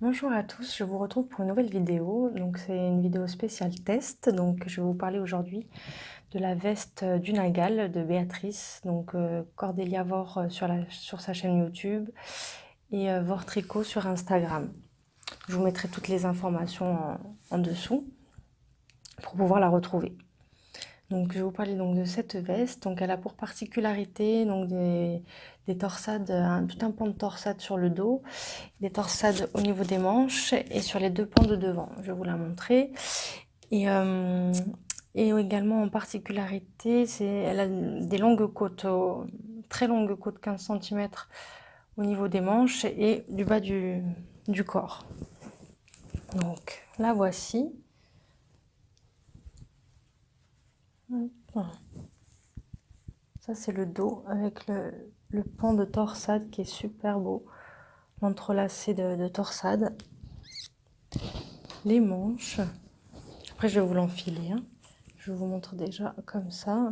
Bonjour à tous, je vous retrouve pour une nouvelle vidéo. Donc c'est une vidéo spéciale test. Donc je vais vous parler aujourd'hui de la veste du Nagal de Béatrice. Donc Cordélia Vore sur sa chaîne YouTube et Vore Tricot sur Instagram. Je vous mettrai toutes les informations en dessous pour pouvoir la retrouver. Donc je vais vous parler donc de cette veste. Donc elle a pour particularité donc des torsades, tout un pan de torsade sur le dos, des torsades au niveau des manches et sur les deux pans de devant. Je vais vous la montrer. Et, euh, et également en particularité, elle a des longues côtes, très longues côtes, 15 cm au niveau des manches et du bas du corps. Donc la voici. Voilà. Ça c'est le dos avec le pan de torsade qui est super beau, l'entrelacé de torsade. Les manches. Après je vais vous l'enfiler. Je vous montre déjà comme ça.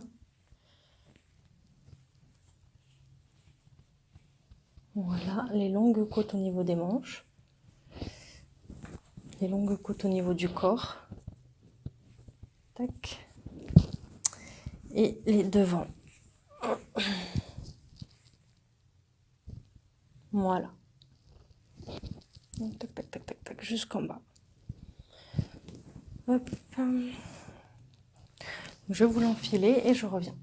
Voilà, les longues côtes au niveau des manches. Les longues côtes au niveau du corps. Tac. Et les devants. Voilà. Tac, tac, tac, tac, tac, jusqu'en bas. Hop. Je vais vous l'enfiler et je reviens.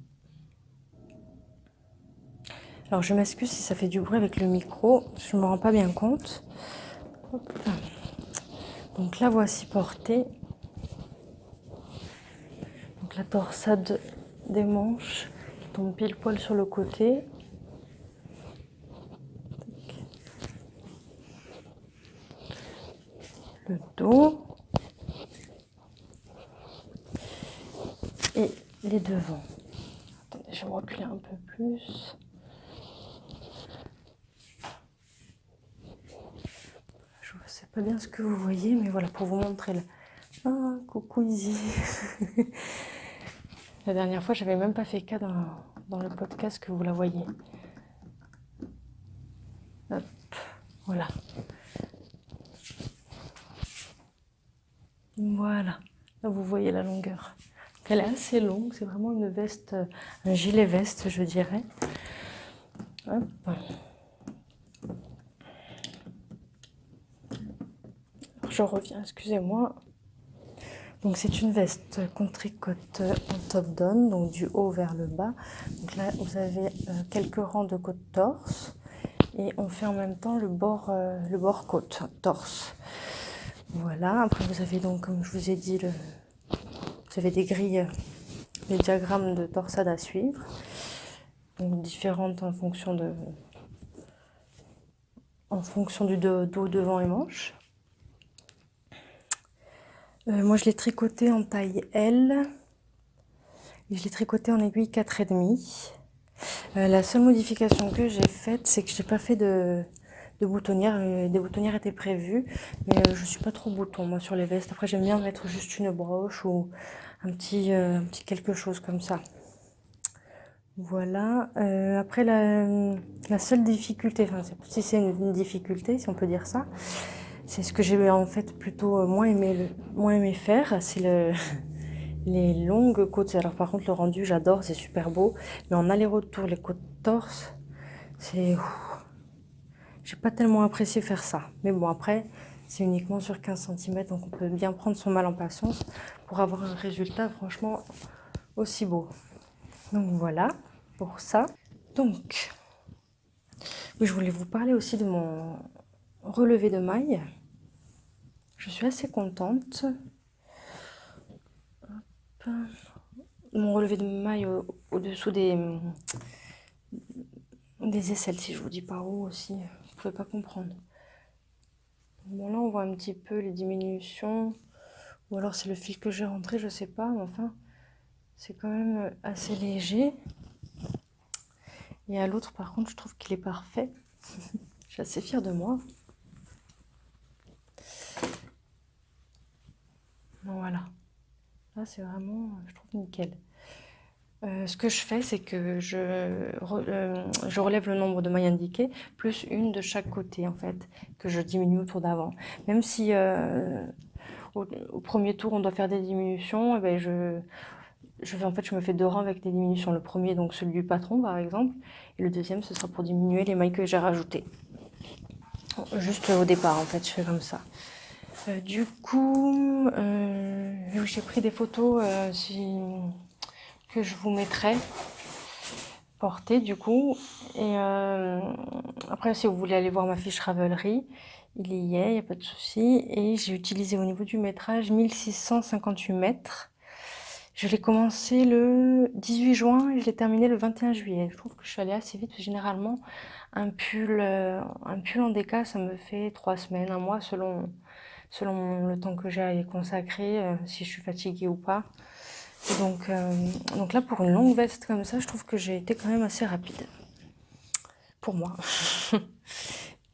Alors je m'excuse si ça fait du bruit avec le micro, je ne me rends pas bien compte. Hop. Donc la voici portée. Donc la torsade des manches qui tombe pile poil sur le côté. Le dos. Et les devants. Attendez, je vais me reculer un peu plus. Je ne sais pas bien ce que vous voyez, mais voilà, pour vous montrer là. Ah, coucou Izzy. La dernière fois, j'avais même pas fait cas dans le podcast que vous la voyez. Hop, voilà. Voilà. Là, vous voyez la longueur. Elle est assez longue, c'est vraiment une veste, un gilet veste, je dirais. Hop. Alors, je reviens, excusez-moi. Donc c'est une veste qu'on tricote en top down, donc du haut vers le bas. Donc là, vous avez quelques rangs de côte torse et on fait en même temps le bord côte torse. Voilà. Après vous avez donc, comme je vous ai dit, vous avez des grilles, des diagrammes de torsade à suivre, donc différentes en fonction du dos devant et manche. Moi je l'ai tricoté en taille L et je l'ai tricoté en aiguille 4,5. La seule modification que j'ai faite, c'est que je n'ai pas fait de boutonnière. Des boutonnières étaient prévues, mais je ne suis pas trop bouton moi sur les vestes. Après j'aime bien mettre juste une broche ou un petit quelque chose comme ça. Voilà. Après la seule difficulté, enfin si c'est une difficulté, si on peut dire ça, c'est ce que j'ai en fait plutôt moins aimé faire, c'est les longues côtes. Alors par contre le rendu j'adore, c'est super beau, mais en aller-retour les côtes torse, j'ai pas tellement apprécié faire ça. Mais bon après c'est uniquement sur 15 cm, donc on peut bien prendre son mal en patience pour avoir un résultat franchement aussi beau. Donc voilà pour ça. Donc oui, je voulais vous parler aussi de mon relevé de mailles. Je suis assez contente. Hop. Mon relevé de mailles au-dessous des aisselles, si je vous dis par où aussi, vous ne pouvez pas comprendre. Bon là on voit un petit peu les diminutions, ou alors c'est le fil que j'ai rentré, je sais pas, mais enfin c'est quand même assez léger. Et à l'autre par contre je trouve qu'il est parfait. Je suis assez fière de moi. Voilà. Là c'est vraiment, je trouve nickel. Ce que je fais, c'est que je relève le nombre de mailles indiquées, plus une de chaque côté, en fait, que je diminue au tour d'avant. Même si au premier tour, on doit faire des diminutions, eh ben en fait, je me fais 2 rangs avec des diminutions. Le premier, donc celui du patron, par exemple, et le deuxième, ce sera pour diminuer les mailles que j'ai rajoutées. Juste au départ, en fait, je fais comme ça. Du coup, j'ai pris des photos que je vous mettrai portées, du coup. Et après, si vous voulez aller voir ma fiche Ravelry, il y est, il n'y a pas de souci. Et j'ai utilisé au niveau du métrage 1658 mètres. Je l'ai commencé le 18 juin et je l'ai terminé le 21 juillet. Je trouve que je suis allée assez vite. Généralement, un pull en déca, ça me fait 3 semaines, un mois, selon le temps que j'ai à y consacrer, si je suis fatiguée ou pas. Et donc là, pour une longue veste comme ça, je trouve que j'ai été quand même assez rapide. Pour moi.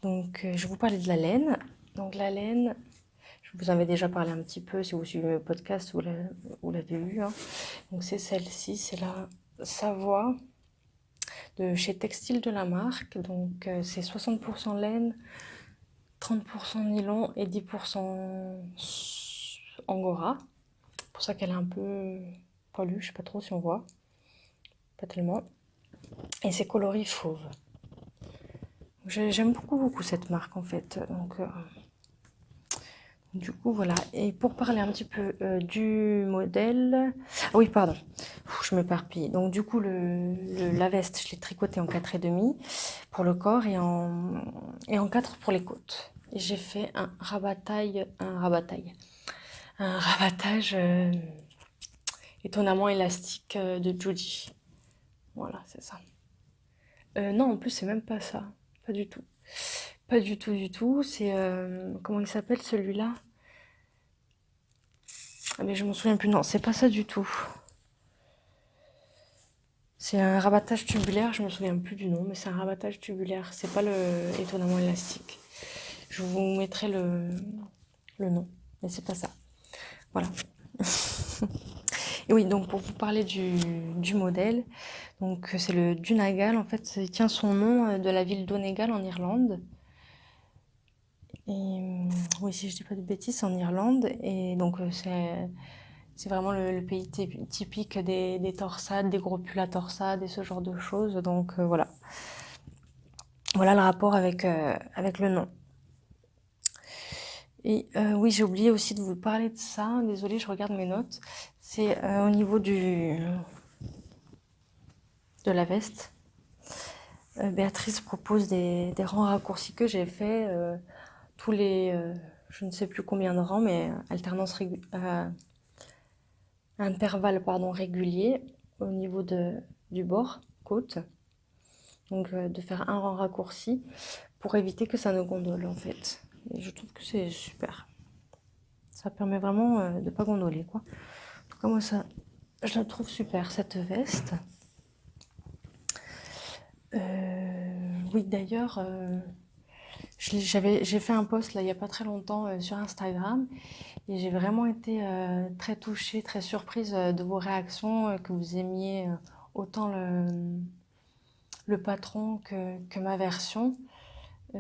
Donc, je vais vous parler de la laine. Donc, la laine, je vous en avais déjà parlé un petit peu. Si vous suivez mes podcasts, vous l'avez vu, hein. Donc, c'est celle-ci, c'est la Savoie de chez Textile de la marque. Donc, c'est 60% laine, 30% nylon et 10% angora. C'est pour ça qu'elle est un peu poilue, je sais pas trop si on voit. Pas tellement. Et c'est coloris fauve. J'aime beaucoup cette marque en fait. Donc, du coup, voilà. Et pour parler un petit peu du modèle. Ah oui, pardon. Je m'éparpille. Donc, du coup, la veste, je l'ai tricotée en 4,5 pour le corps et en 4 pour les côtes. Et j'ai fait un rabattage étonnamment élastique de Judy. Voilà, c'est ça. Non, en plus, c'est même pas ça. Pas du tout. Pas du tout, du tout. C'est. Comment il s'appelle celui-là? Ah, mais je m'en souviens plus. Non, c'est pas ça du tout. C'est un rabattage tubulaire. Je me souviens plus du nom, mais c'est un rabattage tubulaire. C'est pas le étonnamment élastique. Je vous mettrai le nom, mais c'est pas ça. Voilà. Et oui, donc pour vous parler du modèle, donc c'est le Dunagal. En fait, il tient son nom de la ville d'Onegal en Irlande. Et oui, si je dis pas de bêtises, c'est en Irlande. Et donc, c'est vraiment le pays typique des torsades, des gros pulls à torsade et ce genre de choses. Donc, voilà. Voilà le rapport avec le nom. Et oui, j'ai oublié aussi de vous parler de ça. Désolée, je regarde mes notes. C'est au niveau de la veste. Béatrice propose des rangs raccourcis que j'ai fait tous les, je ne sais plus combien de rangs, mais intervalle pardon, régulier au niveau du bord, côte. Donc de faire un rang raccourci pour éviter que ça ne gondole en fait. Et je trouve que c'est super. Ça permet vraiment de ne pas gondoler quoi. En tout cas moi ça, je la trouve super cette veste. Oui d'ailleurs, j'ai fait un post là il n'y a pas très longtemps sur Instagram et j'ai vraiment été très touchée, très surprise de vos réactions, que vous aimiez autant le patron que ma version.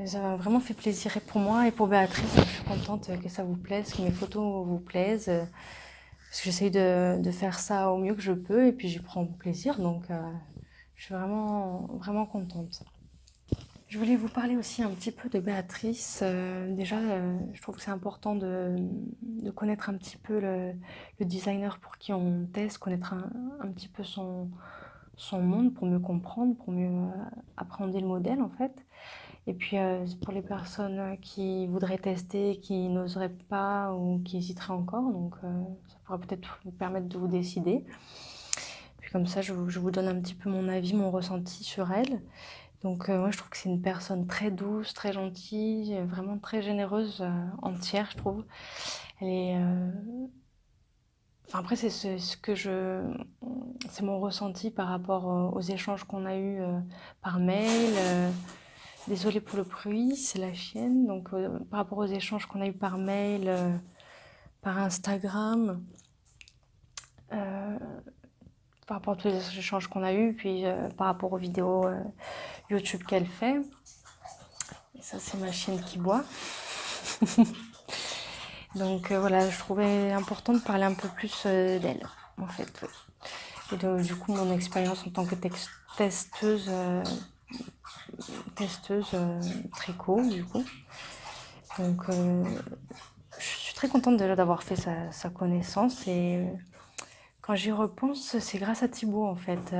Ça m'a vraiment fait plaisir et pour moi et pour Béatrice. Je suis contente que ça vous plaise, que mes photos vous plaisent. Parce que j'essaye de faire ça au mieux que je peux et puis j'y prends plaisir. Donc je suis vraiment contente. Je voulais vous parler aussi un petit peu de Béatrice. Déjà, je trouve que c'est important de connaître un petit peu le designer pour qui on teste, connaître un petit peu son monde pour mieux comprendre, pour mieux appréhender le modèle en fait. Et puis pour les personnes qui voudraient tester, qui n'oseraient pas ou qui hésiteraient encore, donc ça pourra peut-être vous permettre de vous décider. Puis comme ça, je vous donne un petit peu mon avis, mon ressenti sur elle. Donc moi, je trouve que c'est une personne très douce, très gentille, vraiment très généreuse, entière, je trouve. Elle est... Enfin après, c'est mon ressenti par rapport aux échanges qu'on a eus par mail. Désolée pour le bruit, c'est la chienne. Donc, par rapport aux échanges qu'on a eus par mail, par Instagram, euh, par rapport à tous les échanges qu'on a eus, puis par rapport aux vidéos YouTube qu'elle fait. Et ça, c'est ma chienne qui boit. Donc voilà, je trouvais important de parler un peu plus d'elle, en fait. Ouais. Et du coup, mon expérience en tant que testeuse, tricot, du coup. Donc, je suis très contente déjà d'avoir fait sa connaissance. Et quand j'y repense, c'est grâce à Thibaut, en fait,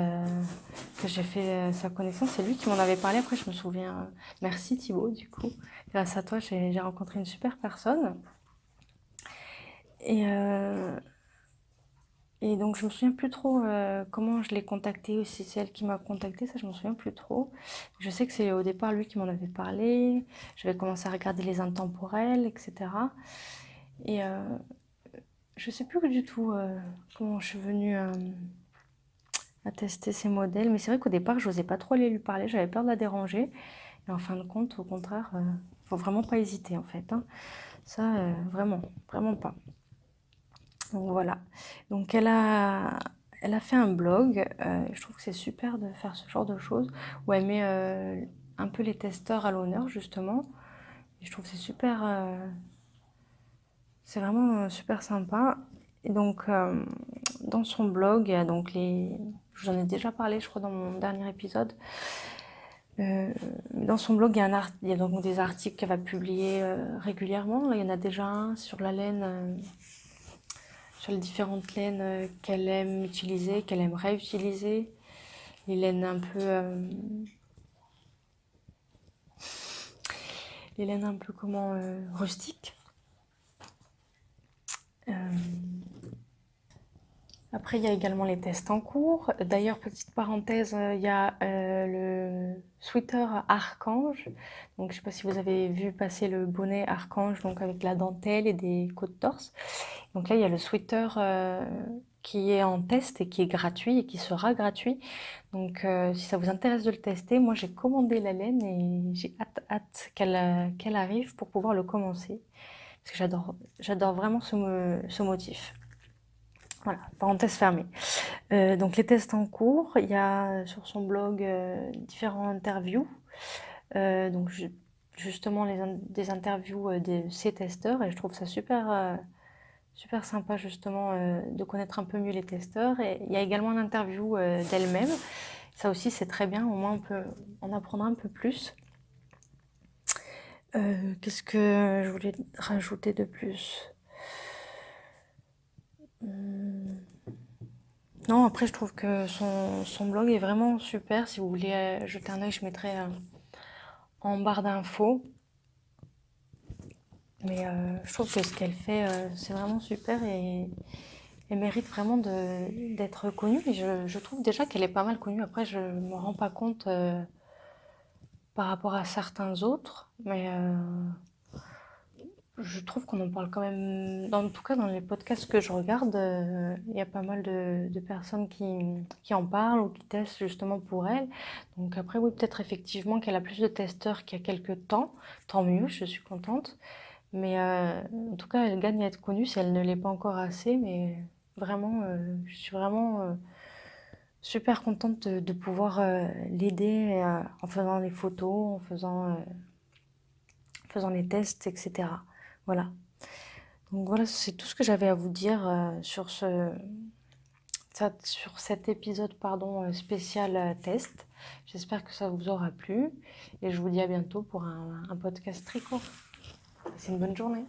que j'ai fait sa connaissance. C'est lui qui m'en avait parlé. Après, je me souviens. Merci Thibaut, du coup. Grâce à toi, j'ai rencontré une super personne. Et donc, je me souviens plus trop comment je l'ai contacté ou si c'est elle qui m'a contacté, ça je me souviens plus trop. Je sais que c'est au départ lui qui m'en avait parlé. J'avais commencé à regarder les intemporels, etc. Et je sais plus du tout comment je suis venue à tester ces modèles. Mais c'est vrai qu'au départ, je n'osais pas trop aller lui parler, j'avais peur de la déranger. Et en fin de compte, au contraire, faut vraiment pas hésiter en fait. Hein. Ça, vraiment, vraiment pas. Donc voilà. Donc elle a fait un blog. Je trouve que c'est super de faire ce genre de choses où elle met un peu les testeurs à l'honneur justement. Et je trouve que c'est super, c'est vraiment super sympa. Et donc dans son blog, il y a donc je vous en ai déjà parlé, je crois, dans mon dernier épisode. Dans son blog, il y a donc des articles qu'elle va publier régulièrement. Là, il y en a déjà un sur la laine. Sur les différentes laines qu'elle aime utiliser, qu'elle aimerait utiliser. Les laines un peu comment rustiques. Après, il y a également les tests en cours. D'ailleurs, petite parenthèse, il y a le sweater Archange. Donc, je ne sais pas si vous avez vu passer le bonnet Archange, donc avec la dentelle et des côtes torse. Donc là, il y a le sweater qui est en test et qui est gratuit et qui sera gratuit. Donc, si ça vous intéresse de le tester, moi j'ai commandé la laine et j'ai hâte qu'elle arrive pour pouvoir le commencer. Parce que j'adore vraiment ce motif. Voilà, parenthèse fermée. Donc les tests en cours, il y a sur son blog différentes interviews. Donc justement des interviews de ces testeurs et je trouve ça super sympa justement de connaître un peu mieux les testeurs. Et il y a également une interview d'elle-même. Ça aussi c'est très bien, au moins on peut en apprendre un peu plus. Qu'est-ce que je voulais rajouter de plus? Non, après je trouve que son blog est vraiment super. Si vous voulez jeter un œil, je mettrai en barre d'infos. Mais je trouve que ce qu'elle fait, c'est vraiment super et elle mérite vraiment d'être connue. Et je trouve déjà qu'elle est pas mal connue. Après, je ne me rends pas compte par rapport à certains autres. Mais je trouve qu'on en parle quand même. En tout cas, dans les podcasts que je regarde, il y a pas mal de personnes qui en parlent ou qui testent justement pour elle. Donc après, oui, peut-être effectivement qu'elle a plus de testeurs qu'il y a quelques temps. Tant mieux, je suis contente. Mais en tout cas, elle gagne à être connue si elle ne l'est pas encore assez. Mais vraiment, je suis vraiment super contente de pouvoir l'aider en faisant les photos, en faisant les tests, etc. Voilà. Donc voilà, c'est tout ce que j'avais à vous dire sur cet épisode pardon, spécial test. J'espère que ça vous aura plu et je vous dis à bientôt pour un podcast tricot. C'est une bonne journée.